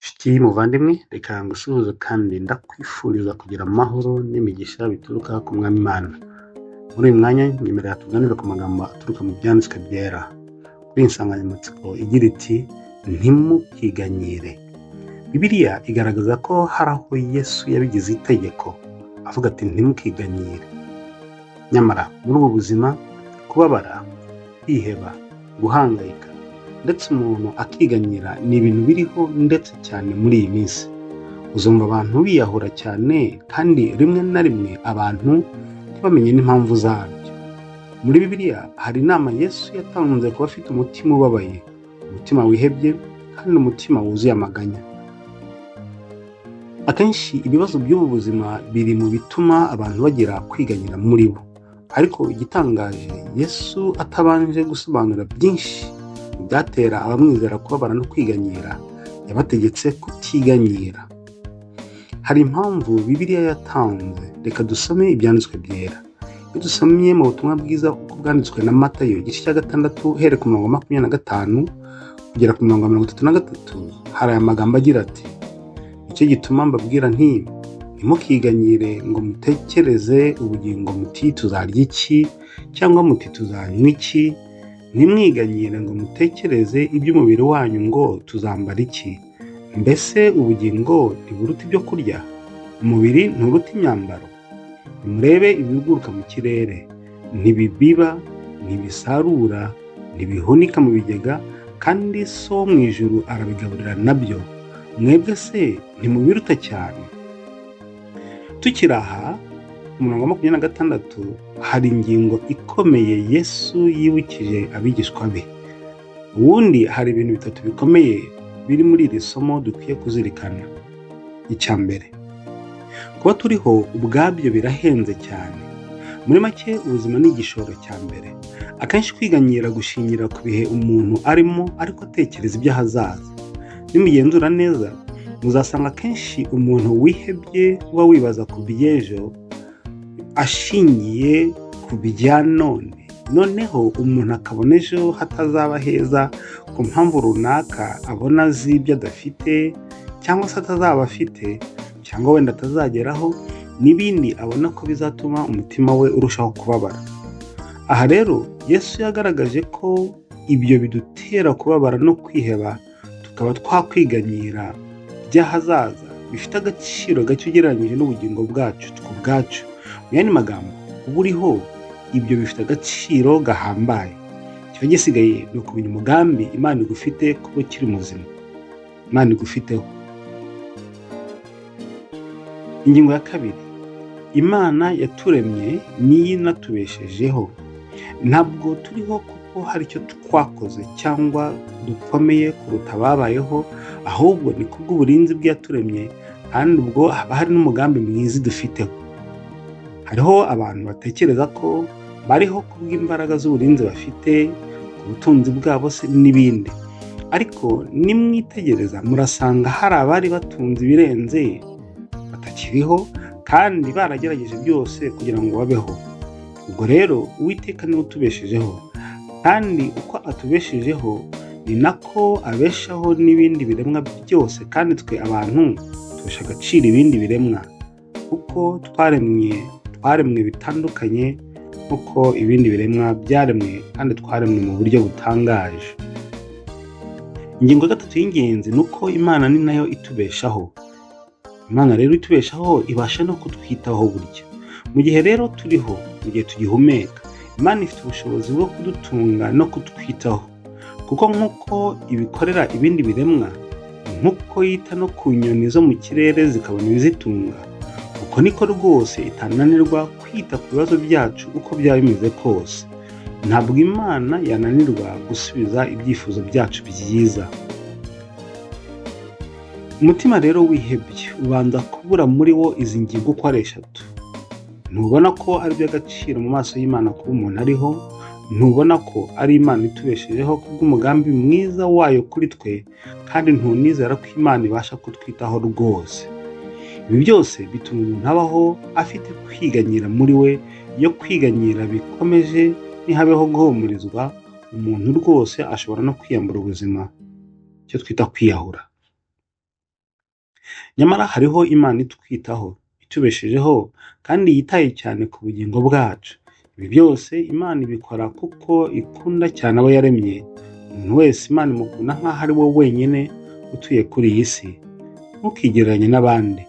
Nshuti muvandimwe, reka ngusuhuze kandi ndakwifuriza kugira amahoro n'imigisha bituruka ku Mwami Imana. Muri uyu mwanya nyemerera tuganire ku magambo aturuka mu byanditswe byera, kuri iyi nsanganyamatsiko igira iti ntimukiganyire. Bibiliya igaragaza ko hari aho Yesu yabigize itegeko avuga ati ntimukiganyire. Nyamara muri ubu buzima, kubabara, kwiheba, guhangayika ndetse umuntu akiganyira ni ibintu biriho ndetse cyane muri iyi minsi. Uzumva abantu biyahura cyane kandi rimwe na rimwe abantu ntibamenye n'impamvu zabyo. Muri Bibiliya hari inama Yesu yatanze ku bafite umutima ubabaye, umutima wihebye kandi umutima wuzuye amaganya. Akenshi ibibazo by'ubu buzima biri mu bituma abantu bagira kwiganyira muri bo. Ariko igitangaje, Yesu atabanje gusobanura byinshi byatera abamwizera kubabara no kwiganyira, yabategetse kutiganyira. Hari impamvu Bibiliya yatanze. Reka dusome ibyanditswe byera. Iyo dusomye mu butumwa bwiza uko bwanditswe na Matayo igice cya 6 uhereye ku murongo 25 kugera ku murongo 33, hari aya magambo agira ati: nicyo gituma mbabwira nti ntimukiganyire ngo mutekereze ubugingo muti tuzarya iki cyangwa muti tuzanywa iki. Ntimwiganyire ngo mutekereze iby'umubiri wanyu ngo tuzambara iki. Mbese ubugingo ntiburuta ibyo kurya, umubiri nturuta imyambaro? Nimurebe ibiguruka mu kirere, ntibibiba, ntibisarura, ntibihunika mu bigega, kandi so mu ijuru arabigaburira nabyo. Mwebwe se ntimubiruta cyane? Tukiri aha, ku murongo 26 hari ingingo ikomeye Yesu yibukije abigishwa be. Ubundi hari ibintu bitatu bikomeye biri muri iri somo dukwiye kuzirikana. Icya mbere, kuba turiho ubwabyo birahenze cyane. Muri make, ubuzima ni igishoro cya mbere. Akenshi kwiganyira gushingira ku bihe umuntu arimo ariko atekereza iby'ahazaza. Nimugenzura neza, muzasanga akenshi umuntu wihebye uba wibaza ku by'ejo ashingiye ku bijya none. Noneho umuntu akabona ejo hatazaba heza ku mpamvu runaka abona z'ibyo adafite cyangwa se atazaba afite cyangwa wenda atazageraho, n'ibindi abona ko bizatuma umutima we urushaho kubabara. Aha rero Yesu yagaragaje ko ibyo bidutera kubabara no kwiheba, tukaba twakwiganyira by'ahazaza bifite agaciro gake ugereranyije n'ubugingo bwacu ubwacu. Mu yandi magambo, uba uriho ibyo bifite agaciro gahambaye. Kiba gisigaye ni ukumenya umugambi Imana igufite kuba ukiri muzima, Imana igufiteho. Ingingo ya kabiri, Imana yaturemye niyo inatubeshejeho. Ntabwo turiho kuko hari icyo twakoze cyangwa dukomeye kuruta ababayeho, ahubwo ni kubw'uburinzi bw'iyaturemye, kandi ubwo haba hari n'umugambi mwiza dufiteho. Hariho abantu batekereza ko bariho kubw'imbaraga z'uburinzi bafite, ku butunzi bwabo se n'ibindi. Ariko nimwitegereza murasanga hari abari batunze ibirenze batakiriho, kandi baragerageje byose kugira ngo babeho. Ubwo rero Uwiteka niwe utubeshejeho, kandi uko atubeshejeho ni nako abeshaho n'ibindi biremwa byose. Kandi twe abantu tubesha agaciro ibindi biremwa, kuko twaremwe bitandukanye nk'uko ibindi biremwa byaremwe, kandi twaremwe mu buryo butangaje. Ingingo ya gatatu y'ingenzi ni uko Imana ni nayo itubeshaho. Imana rero itubeshaho ibasha no kutwitaho burya. Mu gihe rero turiho, mu gihe tugihumeka, Imana ifite ubushobozi bwo kudutunga no kutwitaho, kuko nk'uko ibikorera ibindi biremwa, nk'uko yita no ku nyoni zo mu kirere zikabona ibizitunga, uko niko rwose itananirwa kwita ku bibazo byacu uko byaba bimeze kose. Ntabwo Imana yananirwa gusubiza ibyifuzo byacu byiza. Umutima rero wihebye ubanza kubura muri wo izi ngingo uko ari 3. Ntubona ko ari iby'agaciro mu maso y'Imana kuba umuntu ariho? Ntubona ko ari Imana itubeshejeho kubw'umugambi mwiza wayo kuri twe? Kandi ntunizera ko Imana ibasha kutwitaho rwose? Ibi byose bituma umuntu abaho afite kwiganyira muri we. Iyo kwiganyira bikomeje ntihabeho guhumurizwa, umuntu rwose ashobora no kwiyambura ubuzima, icyo twita kwiyahura. nyamara hariho Imana itwitaho, itubeshejeho kandi yitaye cyane ku bugingo bwacu. Ibi byose Imana ibikora kuko ikunda cyane abo yaremye. Umuntu wese Imana imukunda nk'aho ari we wenyine utuye kuri iyi si. Ntukigereranye n'abandi.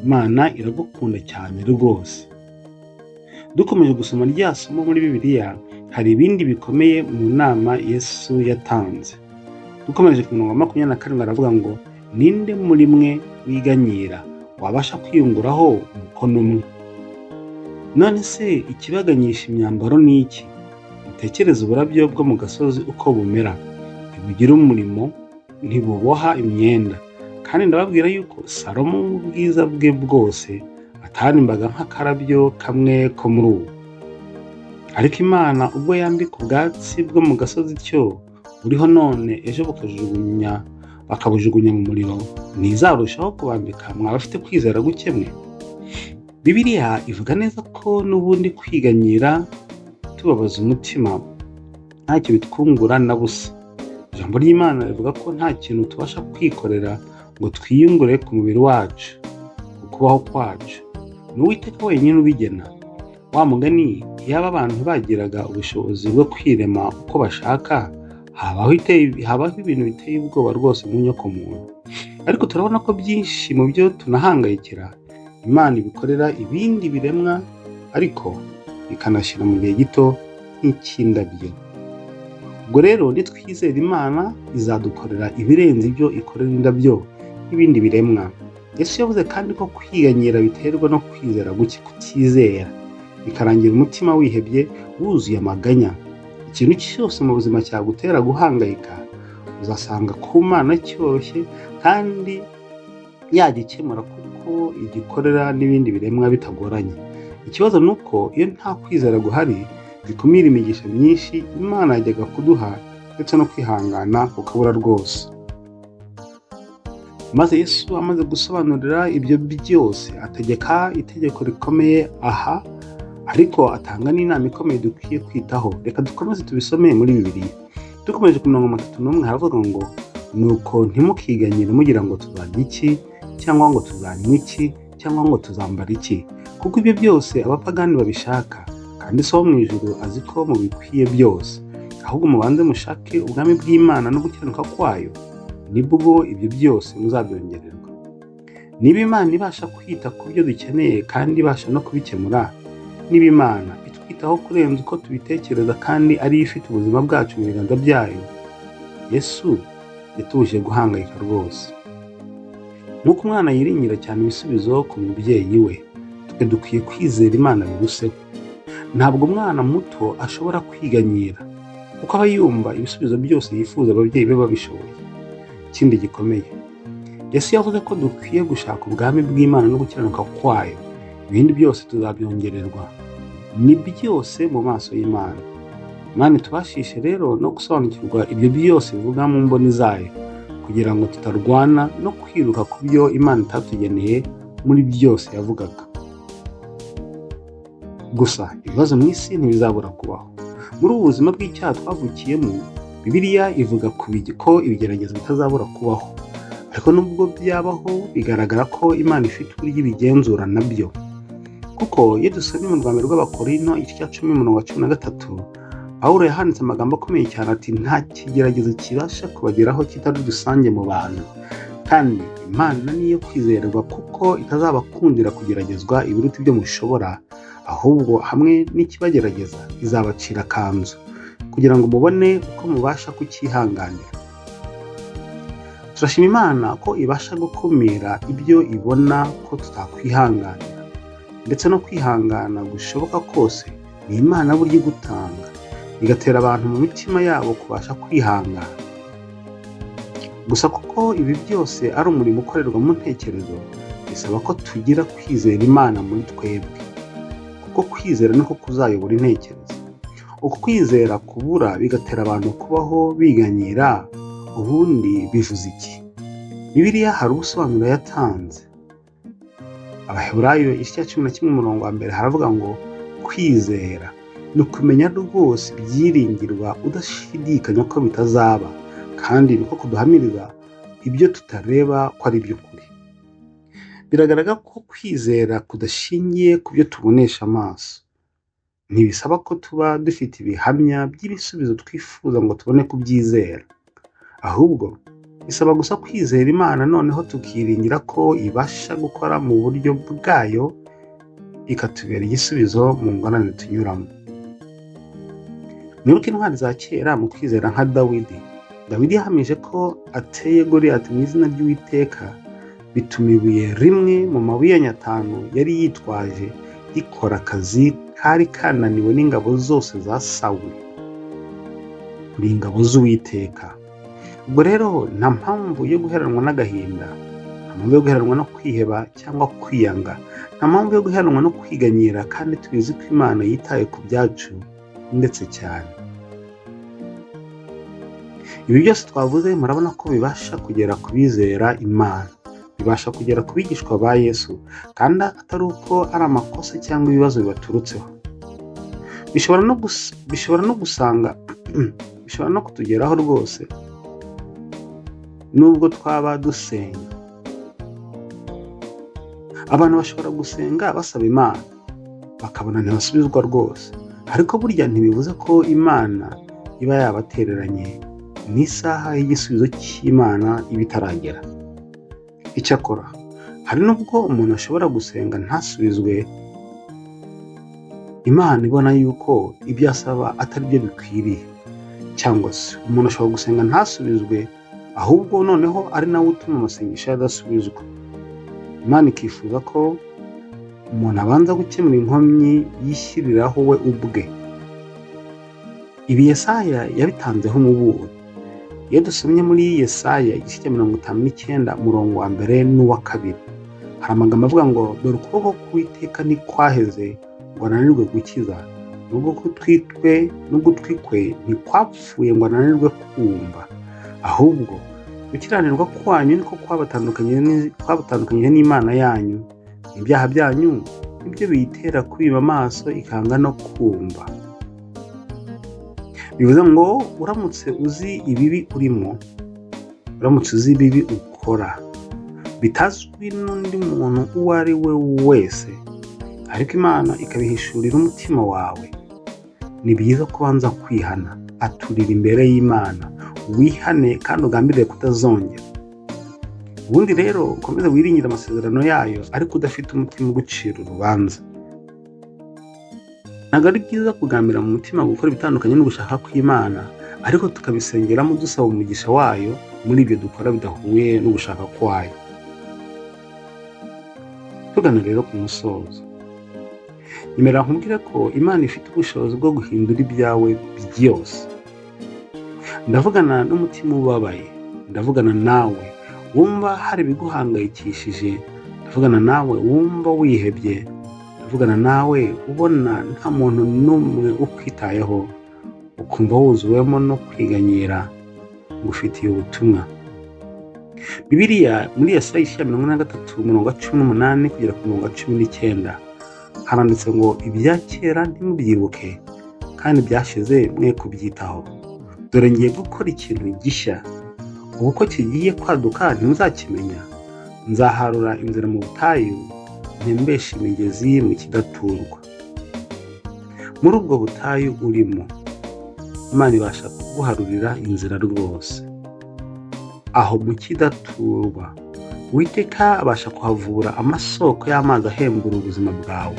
Imana iragukunda cyane rwose. Dukomeje gusoma rya somo muri Bibiliya, hari ibindi bikomeye mu nama Yesu yatanze. Dukomeje ku murongo wa 27 aravuga ngo, ninde muri mwe wiganyira wabasha kwiyunguraho umukono umwe? None se ikibaganyisha imyambaro ni iki? Mutekereze uburabyo bwo mu gasozi uko bumera. Ntibugira umurimo, ntibuboha imyenda. Kandi ndababwira yuko Salomo mu bwiza bwe bwose atarimbaga nk'akarabyo kamwe ko muri ubu. Ariko Imana ubwo yambika ubwatsi bwo mu gasozi cyo buriho none ejo bakabujugunya mu muriro, ntizarushaho kubambika mwa bafite kwizera guke mwe? Bibiliya ivuga neza ko n'ubundi kwiganyira tubabaza umutima ntacyo bitwungura na busa. Ijambo ry'Imana rivuga ko nta kintu tubasha kwikorera ngo twiyungure ku mubiri wacu, ukubaho kwacu. Ni Uwiteka wenyine ubigena. Wa mugani, iyaba abantu bagiraga ubushobozi bwo kwirema uko bashaka, habaho ibintu biteye ubwoba rwose mu nyokomuntu. Ariko turabona ko byinshi mu byo tunahangayikira Imana ibikorera ibindi biremwa, ariko bikanashyira mu gihe gito nk'ikindabyo. Ubwo rero nitwizera Imana izadukorera ibirenze ibyo ikorera indabyo n'ibindi biremwa. Yesu yavuze kandi ko kwiganyira biterwa no kwizera guke, kutizera, bikarangira umutima wihebye, wuzuye amaganya. Ikintu cyose mu buzima cyagutera guhangayika, uzasanga ku Mana cyoroshye kandi yagikemura kuko igikorera n'ibindi biremwa bitagoranye. Ikibazo ni uko iyo nta kwizera guhari, bikumira imigisha myinshi Imana yajyaga kuduha ndetse no kwihangana kukabura rwose. Maze Yesu amaze gusobanurira ibyo byose, ategeka itegeko rikomeye aha, ariko atanga n'inama ikomeye dukwiye kwitaho. Reka dukomeze tubisomeye muri Bibiliya. Dukomeje ku mirongo 31 haravuga ngo, nuko ntimukiganyire mugira ngo tuzarya iki, cyangwa ngo tuzanywa iki, cyangwa ngo tuzambara iki, kuko ibyo byose abapagani babishaka, kandi so mu ijuru azi ko mubikwiye byose. Ahubwo mubanze mushake ubwami bw'Imana no gukiranuka kwayo, nibwo ibyo byose muzabyongererwa. Niba Imana ibasha kwita ku byo dukeneye kandi ibasha no kubikemura, niba Imana itwitaho kurenza uko tubitekereza kandi ari ifite ubuzima bwacu mu biganza byayo, Yesu yatubujije guhangayika rwose. Nuko umwana yiringira cyane ibisubizo ku mubyeyi we, twe dukwiye kwizera Imana biruseho. Ntabwo umwana muto ashobora kwiganyira, kuko aba yumva ibisubizo byose yifuza ababyeyi be babishoboye. Ikindi gikomeye, Yesu yavuze ko dukwiye gushaka ubwami bw'Imana no gukiranuka kwayo, ibindi byose tuzabyongererwa. Ni byose mu maso y'Imana. Imana tubashishe rero no gusobanukirwa ibyo byose bivuga mu mboni zayo, kugira ngo tutarwana no kwiruka ku byo Imana itatugeneye muri byose yavugaga. Gusa ibibazo mu isi ntibizabura kubaho. Muri ubu buzima bw'icyaha twavukiyemo, Bibiliya ivuga ko ibigeragezo bitazabura kubaho. Ariko nubwo byabaho, bigaragara ko Imana ifite uburyo ibigenzura nabyo. Kuko iyo dusomye mu rwanda rw'Abakorinto igice cya 10:13, Pawulo yahanditse amagambo akomeye cyane ati, nta kigeragezo kibasha kubageraho kitari rusange mu bantu, kandi Imana niyo kwizerwa kuko itazabakundira kugeragezwa ibiruta ibyo mushobora, ahubwo hamwe n'ikibagerageza izabacira akanzu, kugira ngo mubone uko mubasha kucyihanganira. Turashima Imana ko ibasha gukumira ibyo ibona ko tutakwihanganira, ndetse no kwihangana gushoboka kose ni Imana burya igutanga, igatera abantu mu mitima yabo kubasha kwihangana. Gusa kuko ibi byose ari umurimo ukorerwa mu ntekerezo, bisaba ko tugira kwizera Imana muri twebwe, kuko kwizera niko kuzayobora intekerezo. Uko kwizera kubura bigatera abantu kubaho biganyira, ubundi bivuze iki? Bibiliya hari ubusobanuro yatanze. Abaheburayo igice cya 11 haravuga ngo, kwizera ni ukumenya rwose ibyiringirwa udashidikanya ko bitazaba, kandi niko kuduhamiriza ibyo tutareba ko ari iby'ukuri. Biragaragara ko kwizera kudashingiye ku byo tubonesha amaso. Ntibisaba ko tuba dufite ibihamya by'ibisubizo twifuza ngo tubone kubyizera. Ahubwo bisaba gusa kwizera Imana, noneho tukiringira ko ibasha gukora mu buryo bwayo, ikatubera igisubizo mu ngorane tunyuramo. Mwibuke intwari za kera mu kwizera nka Dawidi. Dawidi yahamije ko ateye Goliyati mu izina ry'Uwiteka, bituma ibuye rimwe mu mabuye 5 yari yitwaje rikora akazi kari kananiwe n'ingabo zose za Sawuli, kuri ingabo z'Uwiteka. Ubwo rero nta mpamvu yo guheranwa n'agahinda, nta mpamvu yo guheranwa no kwiheba cyangwa kwiyanga, nta mpamvu yo guheranwa no kwiganyira, kandi tubizi ko Imana yitaye ku byacu ndetse cyane. Ibi byose twavuze murabona ko bibasha kugera ku bizera Imana, bibasha kugera ku bigishwa ba Yesu, kandi atari uko ari amakosa cyangwa ibibazo bibaturutseho. Bishobora no kutugeraho rwose nubwo twaba dusenga. Abantu bashobora gusenga basaba Imana bakabona ntibasubizwa rwose, ariko burya ntibivuze ko Imana iba yabatereranye n'isaha y'igisubizo cy'Imana iba itaragera. Icyakora hari nubwo umuntu ashobora gusenga ntasubizwe, Imana ibona yuko ibyo asaba atari byo bikwiriye, cyangwa se umuntu ashobora gusenga ntasubizwe, ahubwo noneho ari nawe utuma amasengesho adasubizwa. Imana ikifuza ko umuntu abanza gukemura inkomyi yishyiriraho we ubwe. Ibi Yesaya yabitanzeho umuburo. Iyo dusomye muri Yesaya igice cya 59 umurongo wa 1 n'uwa 2, hari amagambo avuga ngo dore ukuboko k'Uwiteka ntikwaheze ngo ananirwe gukiza, n'ugutwi kwe ntikwapfuye ngo ananirwe kumva, ahubwo gukiranirwa kwanyu niko kwabatandukanyije n'Imana yanyu, ibyaha byanyu nibyo biyitera kubiba amaso ikanga no kumva. Bivuze ngo uramutse uzi ibibi urimo, uramutse uzi ibibi ukora bitazwi n'undi muntu uwo ari we wese, ariko Imana ikabihishurira umutima wawe, ni byiza kubanza kwihana, aturira imbere y'Imana, wihane kandi ugambirire kutazongera. Ubundi rero ukomeze wiringire amasezerano yayo, ariko udafite umutima ugucira urubanza. Ntabwo ari byiza kugambira mu mutima gukora ibitandukanye n'ugushaka kw'Imana, ariko tukabisengeramo dusaba umugisha wayo muri ibyo dukora bidahuye n'ugushaka kwayo. Tugana rero ku musozo. Nyemera nkubwire ko Imana ifite ubushobozi bwo guhindura ibyawe byose. Ndavugana n'umutima ubabaye, ndavugana nawe wumva hari ibiguhangayikishije, ndavugana nawe wumva wihebye, ndavugana nawe ubona nta muntu n'umwe ukwitayeho, ukumva wuzuwemo no kwiganyira, ngufitiye ubutumwa. Bibiliya muri Yesaya 53:18 kugera ku 19 haranditse ngo ibya kera ntimubyibuke, kandi byashize mwe kubyitaho. Dore ngiye gukora ikintu gishya, ubu ko kigiye kwaduka ntimuzakimenya. Nzaharura inzira mu butayu, ntembeshe imigezi mu kidaturwa. Muri ubwo butayu urimo, Imana ibasha kuguharurira inzira rwose. Aho mu kidaturwa, Uwiteka abasha kuhavura amasoko y'amazi ahembura ubuzima bwawe.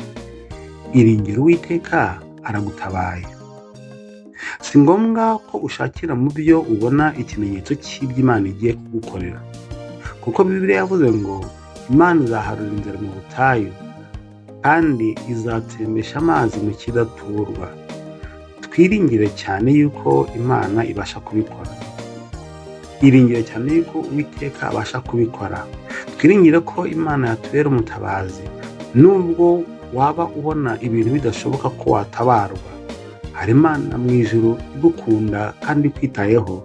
Iringira Uwiteka aragutabaye. Si ngombwa ko ushakira mu byo ubona ikimenyetso cy'ibyo Imana igiye kugukorera, kuko Bibiliya yavuze ngo Imana izaharura inzira mu butayu, kandi izatsembesha amazi mu kidaturwa. Twiringire cyane yuko Imana ibasha kubikora. Iringire cyane yuko Uwiteka abasha kubikora. Twiringire ko Imana yatubera umutabazi, nubwo waba ubona ibintu bidashoboka ko watabarwa. Hari Imana mu ijuru igukunda kandi kwitayeho,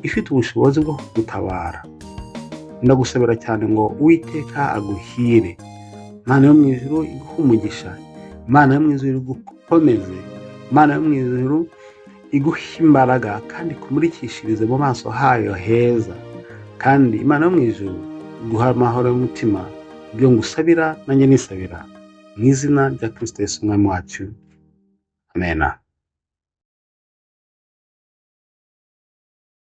ifite ubushobozi bwo kugutabara. Ndagusabira cyane ngo Uwiteka aguhire. Imana yo mu ijuru iguhe umugisha, Imana yo mu ijuru igukomeze, Imana yo mu ijuru iguhe imbaraga kandi kumurikishirize mu maso hayo heza, kandi Imana yo mu ijuru iguha amahoro y'umutima ibyo ngusabira nanjye nisabira mu izina rya Kristo Yesu umwami wacu. Amen.